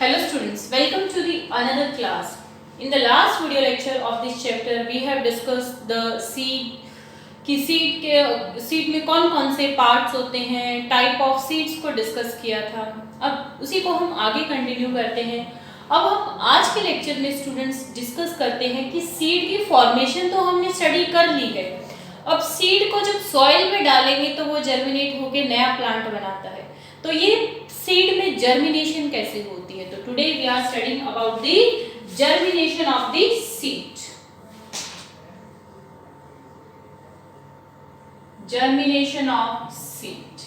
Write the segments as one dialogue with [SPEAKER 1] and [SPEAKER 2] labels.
[SPEAKER 1] Hello students, welcome to the another class. In the last video lecture of this chapter, we have discussed the seed कि seed में कौन कौन से parts होते हैं, type of seeds को discuss किया था। अब उसी को हम आगे कंटिन्यू करते हैं। अब हम आज के लेक्चर में स्टूडेंट्स डिस्कस करते हैं कि सीड की फॉर्मेशन तो हमने स्टडी कर ली है। अब सीड को जब सॉइल में डालेंगे तो वो जर्मिनेट होकर नया प्लांट बनाता है। तो ये सीड में जर्मिनेशन कैसे होती है, तो today we are studying about the germination of the seed. Germination of seed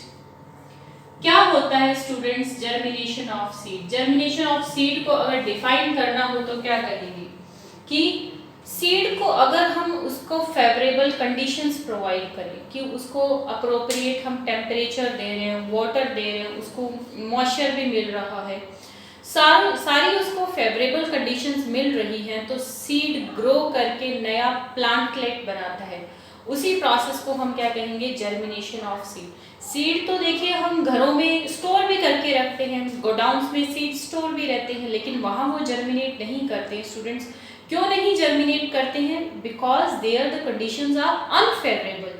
[SPEAKER 1] क्या होता है students? Germination of seed, germination of seed को अगर डिफाइन करना हो तो क्या कहेंगे कि सीड को अगर हम उसको फेवरेबल कंडीशंस प्रोवाइड करें कि उसको अप्रोप्रिएट हम टेम्परेचर दे रहे हैं, वाटर दे रहे हैं, उसको मॉइस्चर भी मिल रहा है, सारी उसको फेवरेबल कंडीशंस मिल रही हैं, तो सीड ग्रो करके नया प्लांटलेट बनाता है। उसी प्रोसेस को हम क्या कहेंगे? Germination of seed. सीड तो देखिए हम घरों में स्टोर भी करके रखते हैं, गोडाउन्स में सीड स्टोर भी रहते हैं, लेकिन वहाँ वो जर्मिनेट नहीं करते हैं। स्टूडेंट्स क्यों नहीं जर्मिनेट करते हैं? Because there the conditions are unfavourable.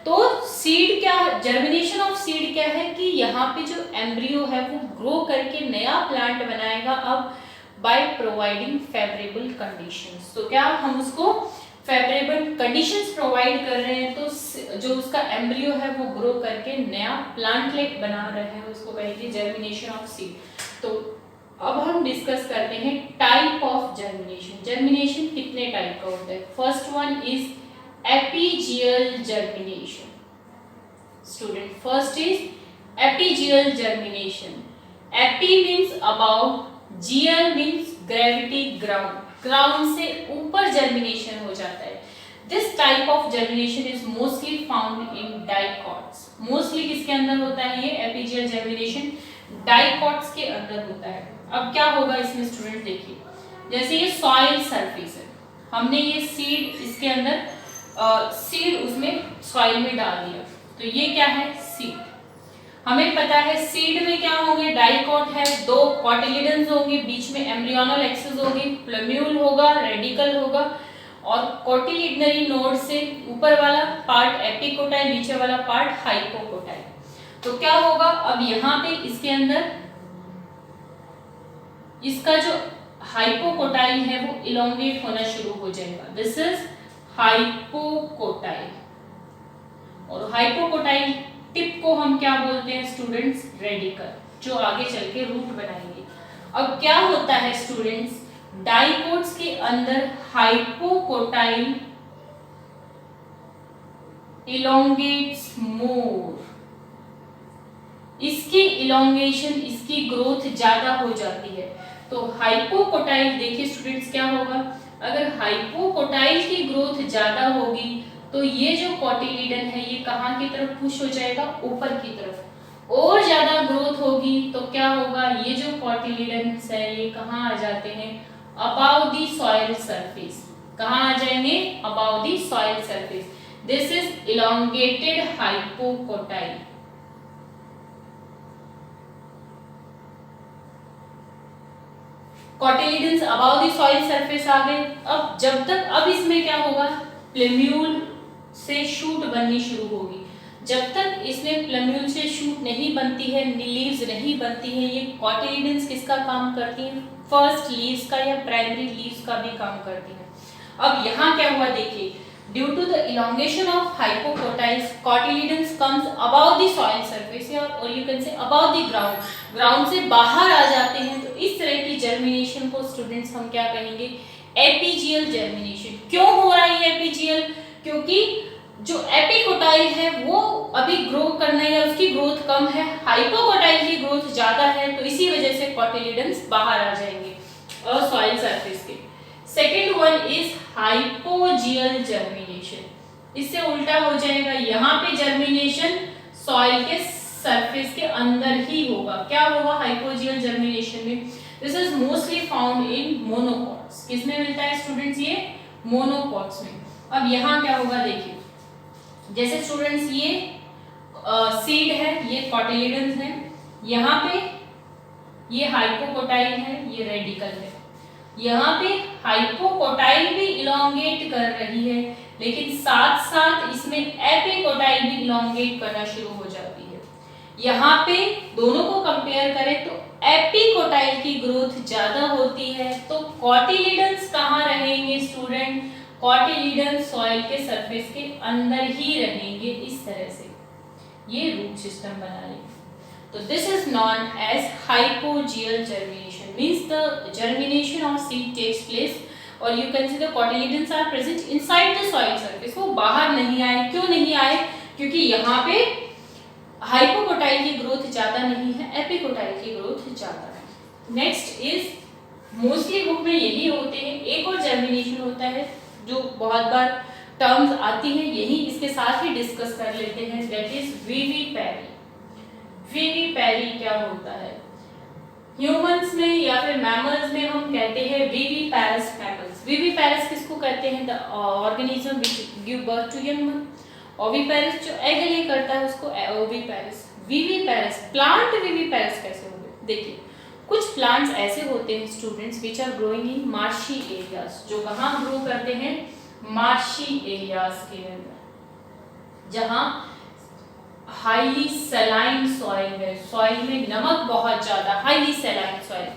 [SPEAKER 1] तो सीड क्या, जर्मिनेशन ऑफ सीड क्या है कि यहाँ पे जो एम्ब्रियो है वो ग्रो करके नया प्लांट बनाएगा। अब बाय प्रोवाइडिंग फेवरेबल कंडीशंस, तो क्या हम उसको फेवरेबल कंडीशंस प्रोवाइड कर रहे हैं, तो जो उसका एम्ब्रियो है वो ग्रो करके नया प्लांटलेट बना रहे हैं, उसको कहेंगे जर्मिनेशन ऑफ सीड। तो अब हम डिस्कस करते हैं टाइप ऑफ जर्मिनेशन। जर्मिनेशन कितने टाइप का होता है? First one is epigeal germination. Student, first is epigeal germination. Epi means about, geal means gravity, ground, ground से ऊपर जर्मिनेशन हो जाता है। This type of germination is mostly found in dicots. Mostly किसके अंदर होता है ये एपिजियल जर्मिनेशन? डाइकॉट्स के अंदर होता है। अब क्या होगा इसमें स्टूडेंट, देखिए जैसे ये सॉइल सरफेस है, हमने ये सीड इसके अंदर सीड उसमें सॉइल में डाल दिया, तो ये क्या है? सीड। हमें पता है सीड में क्या होंगे? डाइकॉट है, दो कॉटिलिडन्स होंगे, बीच में एम्ब्रियोनल एक्सिस होगी, प्लम्यूल होगा, रेडिकल होगा, और कोटिलिडनरी नोड से ऊपर वाला पार्ट एपिकोटाइल, नीचे वाला पार्ट हाइपोकोटाइल। तो क्या होगा? अब यहाँ पे इसके अंदर इसका जो हाइपोकोटाइल है वो इलोंगेट होना शुरू हो जाएगा। दिस इज हाइपोकोटाइल, और हाइपोकोटाइल टिप को हम क्या बोलते हैं स्टूडेंट्स? रेडिकल, जो आगे चल के रूट बनाएंगे। अब क्या होता है स्टूडेंट्स? डाइकोट्स के अंदर हाइपोकोटाइल इलोंगेट्स मोर, इसकी इलोंगेशन, इसकी ग्रोथ ज्यादा हो जाती है। तो हाइपोकोटाइल, देखिए स्टूडेंट्स क्या होगा? अगर हाइपोकोटाइल की ग्रोथ ज्यादा होगी तो ये जो कॉटिलिडन है ये कहाँ की तरफ पुश हो जाएगा? ऊपर की तरफ। और ज्यादा ग्रोथ होगी तो क्या होगा? ये जो कॉटिलिडन्स है ये कहाँ आ जाते हैं? Above the soil surface. कहाँ आ जाएंगे? Above the soil surface. This is elongated hypocotyl. Cotyledons above the soil surface आ गए। अब जब तक, अब इसमें क्या होगा? प्लम्यूल से शूट बननी शुरू होगी। जब तक इसमें प्लम्यूल से शूट नहीं बनती है, लीव्स नहीं बनती है, ये कॉटिलिडन्स किसका काम करती हैं? फर्स्ट लीव्स का या प्राइमरी लीव्स का भी काम करती हैं। अब यहाँ क्या हुआ देखिए, due to the elongation of hypocotyls, cotyledons comes about the soil surface, और you can say about the ground, ground से बाहर आ जाते हैं। तो इस तरह की जर्मिनेशन को स्टूडेंट्स हम क्या कहेंगे? एपिजियल जर्मिनेशन। क्यों हो रहा है एपिजियल? क्योंकि जो एपिकोटाइल है वो अभी ग्रो करना है या उसकी ग्रोथ कम है, हाइपोकोटाइल की ग्रोथ ज्यादा है, तो इसी वजह से कॉटिलिडन्स बाहर आ जाएंगे और सॉइल सरफेस के। Second one is hypogeal germination. इससे उल्टा हो जाएगा, यहाँ पे जर्मिनेशन सॉइल के सरफेस के अंदर ही होगा। क्या होगा हाइपोजियल जर्मिनेशन में? This is mostly found in monocots. किसमें मिलता है स्टूडेंट्स? ये मोनोकॉट्स में। अब यहाँ क्या होगा देखिए, जैसे स्टूडेंट्स ये सीड है, ये कॉटिलिडन्स है, यहाँ पे ये हाइपोकोटाइल है, ये रेडिकल है। यहाँ पे हाइपोकोटाइल भी इलोंगेट कर रही है, लेकिन साथ साथ इसमें एपिकोटाइल भी इलोंगेट करना शुरू हो जाती है। यहाँ पे दोनों को कंपेयर करें तो एपिकोटाइल की ग्रोथ ज्यादा होती है। तो कॉटिलिडन्स कहाँ रहेंगे स्टूडेंट? कॉटिलिडन्स सॉइल के सरफेस के अंदर ही रहेंगे, इस तरह से ये रूट सिस्टम बना लेंगे। तो this is non as hypogeal germination, means the germination of seed takes place, or you can see the cotyledons are present inside the soil surface. वो बाहर नहीं आए, क्यों नहीं आए? क्योंकि यहाँ पे हाइपोकोटाइल की ग्रोथ ज्यादा नहीं है, एपिकोटाइल की ग्रोथ ज्यादा है। नेक्स्ट इज मोस्टली बुक में यही होते हैं। एक और जर्मिनेशन होता है जो बहुत बार टर्म्स आती है, यही इसके साथ ही डिस्कस कर लेते हैं, दैट इज विविपैरी। विविपैरी क्या होता है? ह्यूमंस में या फिर मैमल्स में हम कहते हैं विविपैरस मैमल्स। विविपैरस किसको कहते हैं? The organism which give birth to young one. Oviparous जो एग ले करता है उसको ओविपैरस। विविपैरस, प्लांट विविपैरस कैसे हो गए? देखिए, कुछ प्लांट्स ऐसे होते हैं students which are growing in marshy areas, जो कहाँ ग्रो करते हैं? मार्शी एरियाज के अंदर, जहाँ हाईली सलाइन सॉइल है, सॉइल में नमक बहुत ज्यादा, हाईली सलाइन सॉइल।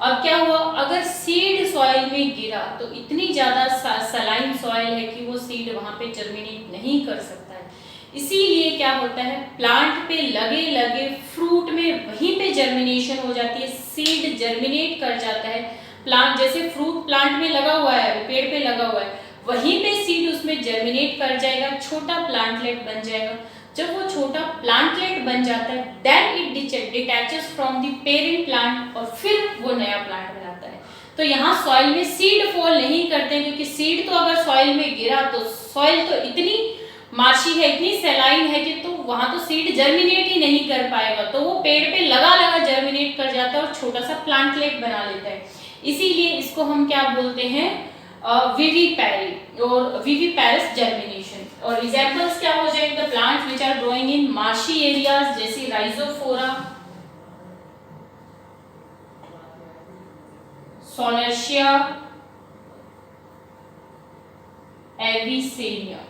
[SPEAKER 1] अब क्या हुआ, अगर सीड सॉइल में गिरा तो इतनी ज्यादा सलाइन सॉइल है कि वो सीड वहां पे जर्मिनेट नहीं कर सकता है। इसीलिए क्या होता है, प्लांट पे लगे लगे फ्रूट में वहीं पे जर्मिनेशन हो जाती है, सीड जर्मिनेट कर जाता है। प्लांट जैसे फ्रूट प्लांट में लगा हुआ है, पेड़ पे लगा हुआ है, वहीं पे सीड उसमें जर्मिनेट कर जाएगा, छोटा प्लांटलेट बन जाएगा। जब वो छोटा प्लांटलेट बन जाता है, then it detaches from the parent plant और फिर वो नया प्लांट बनाता है। तो यहाँ सॉइल में सीड फॉल नहीं करते, क्योंकि सीड तो अगर सॉइल में गिरा तो सॉइल तो इतनी मार्शी है, इतनी सेलाइन है कि तो वहां तो सीड जर्मिनेट ही नहीं कर पाएगा, तो वो पेड़ पे लगा लगा जर्मिनेट कर जाता है और छोटा सा प्लांटलेट बना लेता है। इसीलिए इसको हम क्या बोलते हैं, विविपैरी और विविपैरस जर्मिनेशन। और एग्जांपल्स क्या हो जाएंगे, the plants which are growing in marshy areas, जैसे राइजोफोरा, सोनर्शिया, एविसेनिया,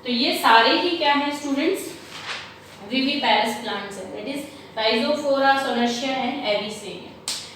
[SPEAKER 1] तो ये सारे ही क्या हैं स्टूडेंट्स, विविपैरस प्लांट्स हैं, that is Rhizophora, Sonneratia and Avicennia.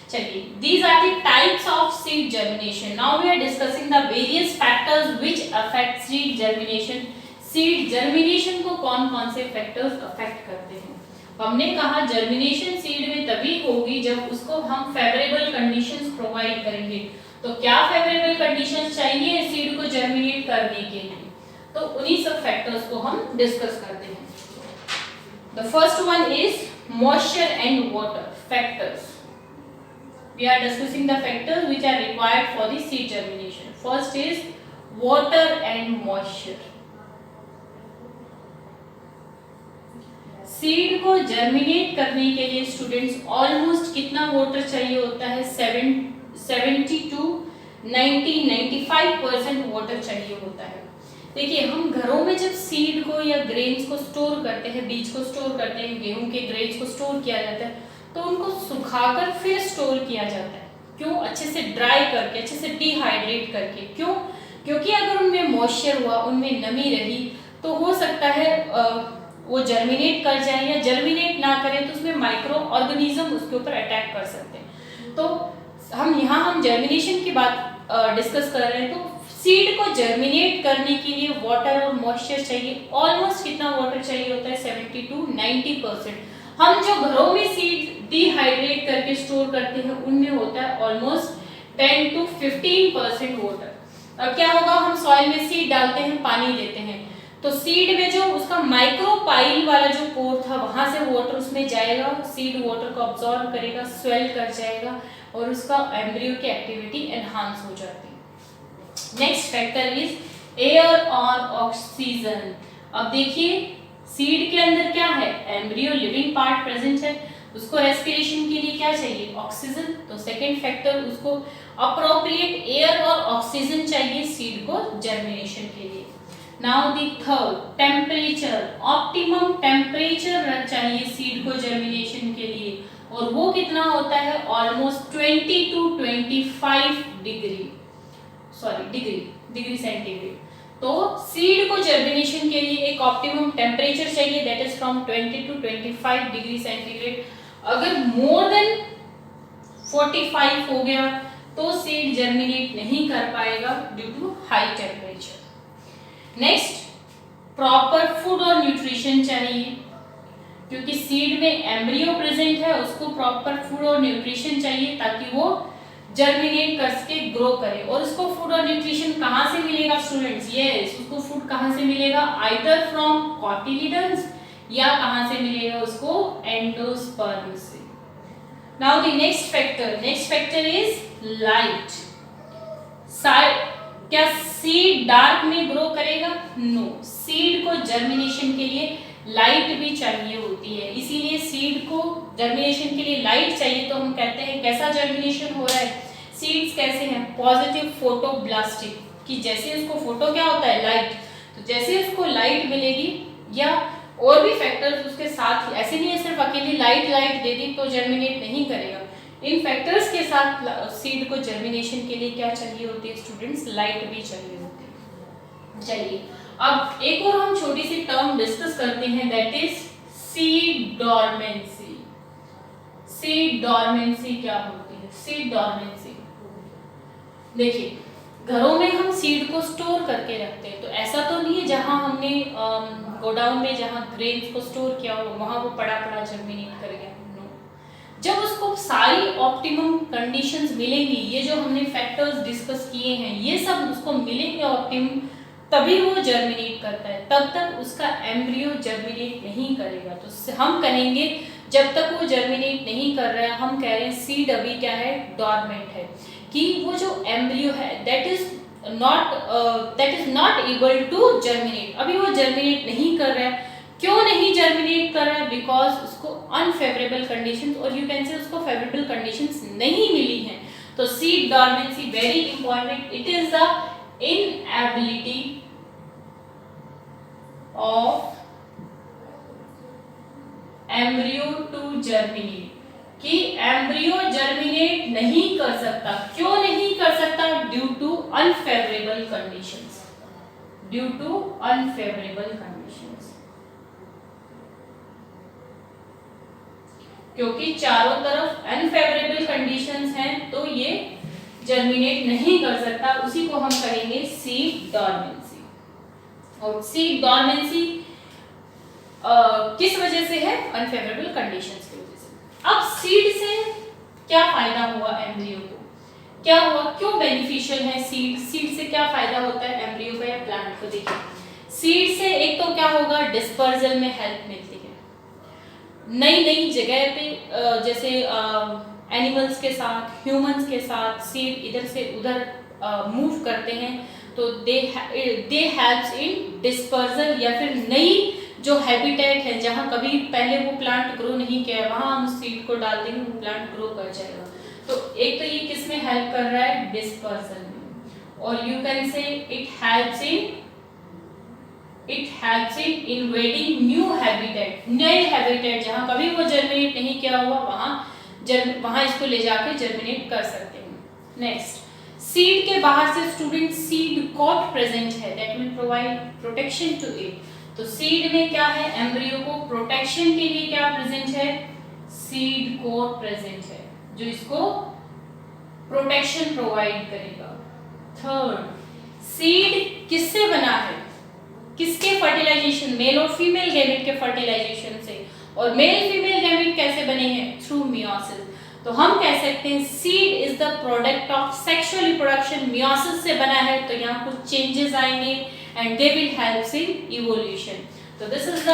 [SPEAKER 1] चलिए, these are the types of seed germination. Now we are discussing the various factors which affect seed germination. Seed germination को कौन-कौन से factors affect करते हैं? हमने कहा germination seed में तभी होगी जब उसको हम favorable conditions provide करेंगे। तो क्या favorable conditions चाहिए seed को germinate करने के लिए? तो उन्हीं सब factors को हम discuss करते हैं। The first one is moisture and water factors. We are discussing the factors which are required for the seed germination. First is water and moisture. Seed को जर्मिनेट करने के लिए स्टूडेंट्स ऑलमोस्ट कितना water चाहिए होता है? 70 to 95% वाटर चाहिए होता है। देखिए, हम घरों में जब सीड को या ग्रेन्स को स्टोर करते हैं, बीज को स्टोर करते हैं, गेहूं के ग्रेन्स को स्टोर किया जाता है, तो उनको सुखाकर फिर स्टोर किया जाता है। क्यों? अच्छे से ड्राई करके, अच्छे से डिहाइड्रेट करके। क्यों? क्योंकि अगर उनमें मॉइस्चर हुआ, उनमें नमी रही, तो हो सकता है वो जर्मिनेट कर जाए, या जर्मिनेट ना करें तो उसमें माइक्रो ऑर्गेनिज्म उसके ऊपर अटैक कर सकते हैं। तो हम जर्मिनेशन की बात डिस्कस कर रहे हैं, तो सीड को जर्मिनेट करने के लिए वाटर और मॉइस्चर चाहिए। ऑलमोस्ट कितना वाटर चाहिए होता है? 70 to 90%। हम जो घरों में सीड डिहाइड्रेट करके स्टोर करते हैं, उनमें होता है ऑलमोस्ट 10 to 15% वाटर। अब क्या होगा, हम सॉइल में सीड डालते हैं, पानी देते हैं, तो सीड में जो उसका माइक्रोपाइल वाला जो पोर था, वहां से वाटर उसमें जाएगा, सीड वाटर को अब्सॉर्ब करेगा, स्वेल कर जाएगा और उसका एम्ब्रियो की एक्टिविटी एनहांस हो जाती है। नेक्स्ट फैक्टर इज एयर और ऑक्सीजन। अब देखिए, सीड के अंदर क्या है? एम्ब्रियो लिविंग पार्ट प्रेजेंट है, उसको रेस्पिरेशन के लिए क्या चाहिए? ऑक्सीजन। तो सेकेंड फैक्टर, उसको अप्रोप्रिएट एयर और ऑक्सीजन चाहिए सीड को जर्मिनेशन के लिए। Now the third, temperature, optimum temperature चाहिए सीड को जर्मिनेशन के लिए, और वो कितना होता है, ऑलमोस्ट 20 to 25 डिग्री सेंटीग्रेड। तो सीड को जर्मिनेशन के लिए एक ऑप्टिमम टेम्परेचर चाहिए, that is from 20 to 25 degree centigrade. अगर मोर देन 45 हो गया तो सीड जर्मिनेट नहीं कर पाएगा due to high temperature. Next, proper food और न्यूट्रिशन चाहिए, क्योंकि सीड में एम्ब्रियो प्रेजेंट है, उसको प्रॉपर फूड और न्यूट्रिशन चाहिए ताकि वो जर्मिनेट कर सके, ग्रो करे। और उसको फूड और न्यूट्रिशन कहाँ से मिलेगा स्टूडेंट्स? यस, उसको फूड कहाँ से मिलेगा? आइदर फ्रॉम कॉटिलिडन्स या कहाँ से मिलेगा उसको? एंडोस्पर्म से। Now the next factor is light. क्या सीड डार्क में ग्रो करेगा? नो, सीड को जर्मिनेशन के लिए लाइट भी चाहिए होती है, इसीलिए सीड को जर्मिनेशन के लिए लाइट चाहिए। तो हम कहते हैं कैसा जर्मिनेशन हो रहा है? सीड्स कैसे हैं? पॉजिटिव फोटोब्लास्टिक, कि जैसे उसको फोटो क्या होता है? लाइट। तो जैसे उसको लाइट मिलेगी या और भी फैक्टर्स उसके साथ, ऐसे नहीं है सिर्फ अकेली लाइट दे दी तो जर्मिनेट नहीं करेगा। इन फैक्टर्स के साथ सीड को जर्मिनेशन के लिए क्या चाहिए होती है स्टूडेंट्स? लाइट भी चाहिए होती है। चलिए अब एक और हम छोटी सी टर्म डिस्कस करते हैं, that is seed dormancy. Seed dormancy क्या होती है? सीड डॉर्मेंसी, देखिए घरों में हम सीड को स्टोर करके रखते हैं, तो ऐसा तो नहीं है जहां हमने गोडाउन में जहां ग्रेन्स को स्टोर किया हो वहां वो पड़ा जर्मिनेट कर गया। नो, जब उसको सारी ऑप्टिमम कंडीशंस मिलेंगी, ये जो हमने फैक्टर्स डिस्कस किए हैं ये सब उसको मिलेंगे ऑप्टिमम, तभी वो जर्मिनेट करता है। तब तक उसका एम्ब्रियो जर्मिनेट नहीं करेगा। तो हम कहेंगे जब तक वो जर्मिनेट नहीं कर रहा है, हम कह रहे हैं सीड अभी क्या है? डॉर्मेंट है, कि वो जो एम्ब्रियो है that is not able to germinate, अभी वो जर्मिनेट नहीं कर रहा है। क्यों नहीं जर्मिनेट कर रहा है? बिकॉज उसको अनफेवरेबल कंडीशंस, और यू कैन से उसको फेवरेबल कंडीशंस नहीं मिली हैं। तो seed dormancy very important, it is the inability of embryo to germinate, कि एम्ब्रियो जर्मिनेट नहीं कर सकता। क्यों नहीं कर सकता? Due to unfavourable conditions, due to unfavourable conditions, क्योंकि चारों तरफ अनफेवरेबल कंडीशंस हैं तो ये जर्मिनेट नहीं कर सकता। उसी को हम कहेंगे सीड डॉर्मेंसी। और सीड डॉर्मेंसी किस वजह से है? अनफेवरेबल कंडीशंस की वजह से। अब सीड से क्या फायदा हुआ एम्ब्रियो को? क्या हुआ? क्यों बेनिफिशियल है सीड? सीड से क्या फायदा होता है एम्ब्रियो का या प्लांट को? देखिए, सीड से एक तो क्या होगा? डिस्पर्जल में हेल्प मिलती है, नई जगह पे जैसे एनिमल्स के साथ, ह्यूमंस के साथ सीड इधर से उधर मूव करते हैं, तो दे हेल्प्स इन डिस्पर्जल, या फिर नई जो हैबिटेट है जहाँ कभी पहले वो प्लांट ग्रो नहीं किया है वहाँ हम सीड को डाल देंगे, वो प्लांट ग्रो कर जाएगा। तो एक तो ये किस में हेल्प कर रहा है? डिस्पर्जल में। और यू कैन से it helps in invading new habitat, नए हैबिटेट जहाँ कभी वो जर्मिनेट नहीं किया हुआ वहाँ इसको ले जाके जर्मिनेट कर सकते हैं। नेक्स्ट, सीड के बाहर से स्टूडेंट सीड कोट प्रेजेंट है, that will provide protection to it. तो सीड में क्या है? एम्ब्रियो को प्रोटेक्शन के लिए क्या प्रेजेंट है? सीड कोट प्रेजेंट है जो इसको प्रोटेक्शन प्रोवाइड करेगा। थर्ड, सीड किससे बना है? किसके फर्टिलाइजेशन? मेल और फीमेल गैमेट के फर्टिलाइजेशन से। और मेल फीमेल गैमेट कैसे बने हैं? Through meiosis. तो हम कह सकते हैं seed is the product of sexual reproduction, meiosis से बना है, तो यहाँ कुछ चेंजेस आएंगे and they will help in evolution. तो this is the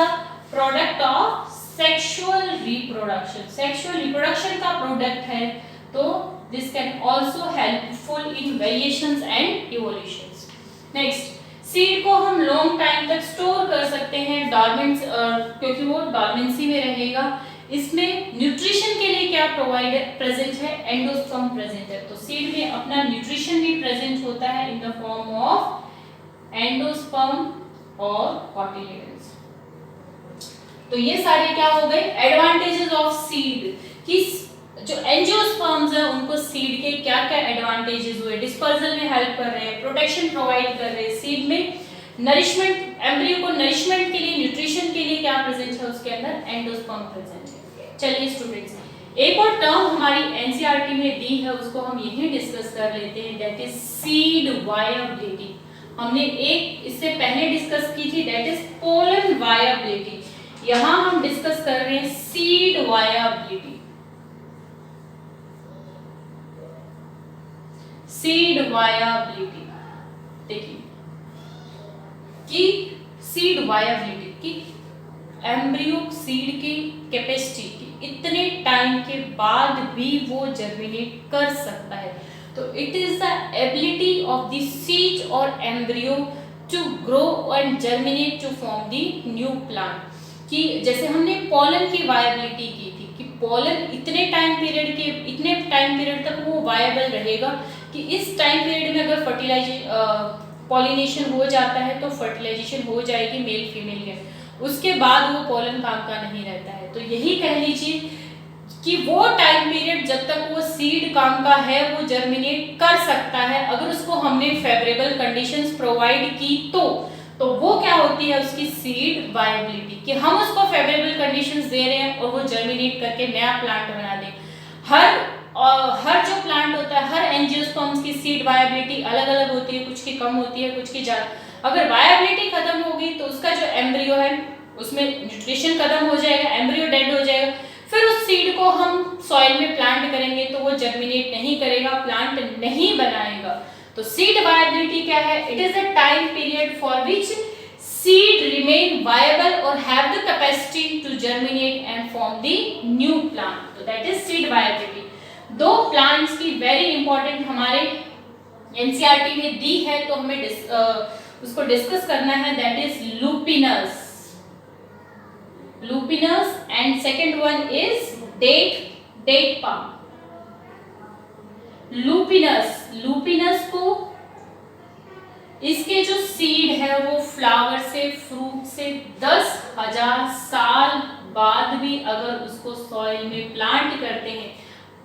[SPEAKER 1] product of sexual reproduction, sexual reproduction का प्रोडक्ट है, तो this can also helpful in variations and evolutions. Next, seed को हम लॉन्ग टाइम तक स्टोर कर सकते हैं डॉर्मेंट, क्योंकि वो डॉर्मेंसी में रहेगा। इसमें न्यूट्रिशन के लिए क्या प्रेजेंट है? एंडोस्पर्म प्रेजेंट है। तो सीड में अपना न्यूट्रिशन भी प्रेजेंट होता है in the form of endosperm और कॉटिलेडन्स। तो ये सारे क्या हो गए एडवांटेजेस ऑफ सीड, कि जो एंजियोस्पर्म्स है उनको सीड के क्या क्या एडवांटेजेस हुए, डिस्पर्सल में हेल्प कर रहे हैं, प्रोटेक्शन प्रोवाइड कर रहे हैं, सीड में नरिशमेंट, एम्ब्रियो को नरिशमेंट के लिए, न्यूट्रिशन के लिए क्या प्रेजेंट है उसके अंदर, एंडोस्पर्म प्रेजेंट है। चलिए स्टूडेंट्स, एक और टर्म हमारी एनसीईआरटी में दी है, उसको हम यही डिस्कस कर लेते हैं, दैट इज सीड वायबिलिटी। हमने एक इससे पहले डिस्कस की थी, दैट इज पोलन वायबिलिटी। यहां हम डिस्कस कर रहे हैं सीड वायबिलिटी। सीड वायबिलिटी देखिए कि सीड वायबिलिटी की एम्ब्रियो सीड की कैपेसिटी की इतने टाइम के बाद भी वो जर्मिनेट कर सकता है। तो it is the ability of the seed और embryo to grow and germinate to form the new plant. कि जैसे हमने पॉलन की वायबिलिटी की थी कि पॉलन इतने टाइम पीरियड तक वो वायबल रहेगा कि इस टाइम पीरियड में अगर पॉलिनेशन हो जाता है तो फर्टिलाइजेशन हो जाएगी मेल फीमेल के, उसके बाद वो पॉलन काम का नहीं रहता है। तो यही कह लीजिए कि वो टाइम पीरियड जब तक वो सीड काम का है वो जर्मिनेट कर सकता है, अगर उसको हमने फेवरेबल कंडीशंस प्रोवाइड की तो वो क्या होती है उसकी सीड वायबिलिटी, कि हम उसको फेवरेबल कंडीशंस दे रहे हैं और वो जर्मिनेट करके नया प्लांट बना दे। हर जो प्लांट होता है, हर एंजियोस्पर्म्स की सीड वायबिलिटी अलग अलग होती है, कुछ की कम होती है, कुछ की ज्यादा। अगर वायबिलिटी खत्म होगी तो उसका जो एम्ब्रियो है उसमें न्यूट्रिशन खत्म हो जाएगा, एम्ब्रियो डेड हो जाएगा, फिर उस सीड को हम सॉइल में प्लांट करेंगे तो वो जर्मिनेट नहीं करेगा, प्लांट नहीं बनाएगा। तो सीड वायबिलिटी क्या है, it is a time period for which seed remain viable और have the capacity to germinate and form the new plant. तो दैट इज सीड वायबिलिटी। दो प्लांट्स की वेरी इंपॉर्टेंट हमारे एनसीईआरटी में दी है, तो हमें उसको डिस्कस करना है, that is lupinus and second one is date palm. Lupinus को इसके जो सीड है वो फ्लावर से, फ्रूट से 10,000 साल बाद भी अगर उसको सॉइल में प्लांट करते हैं,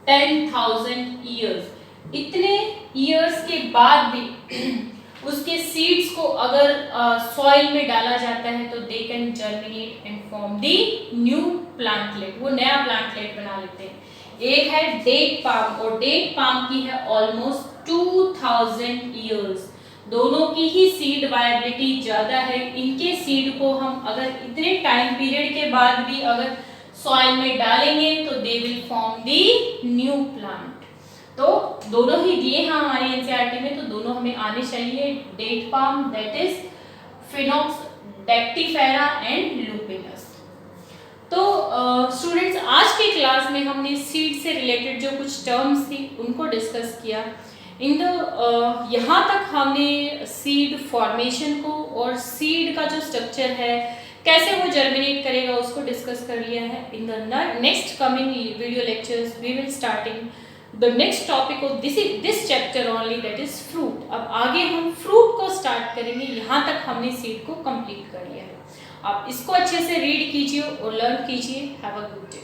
[SPEAKER 1] 10,000 ईयर्स, इतने ईयर्स के बाद भी उसके सीड्स को अगर सॉइल में डाला जाता है तो they can germinate and form the new plantlet, वो नया प्लांटलेट बना लेते हैं। एक है डेट पाम और डेट पाम की है ऑलमोस्ट 2000 ईयर्स। दोनों की ही सीड वायबिलिटी ज्यादा है। इनके सीड को हम अगर इतने टाइम पीरियड के बाद भी अगर सॉइल में डालेंगे तो they will form the new plant. तो दोनों ही दिए हैं हमारी एनसीईआरटी में, तो दोनों हमें आने चाहिए, date palm that is phoenix dactylifera and lupinus. तो स्टूडेंट्स, आज की क्लास में हमने सीड से रिलेटेड जो कुछ टर्म्स थी उनको डिस्कस किया। यहाँ तक हमने सीड फॉर्मेशन को और सीड का जो स्ट्रक्चर है, कैसे वो जर्मिनेट करेगा, उसको डिस्कस कर लिया है। In the next coming video lectures we will starting the next topic of this chapter only, that is fruit. अब आगे हम फ्रूट को स्टार्ट करेंगे। यहाँ तक हमने सीड को कंप्लीट कर लिया है। आप इसको अच्छे से रीड कीजिए और लर्न कीजिए। Have a good day.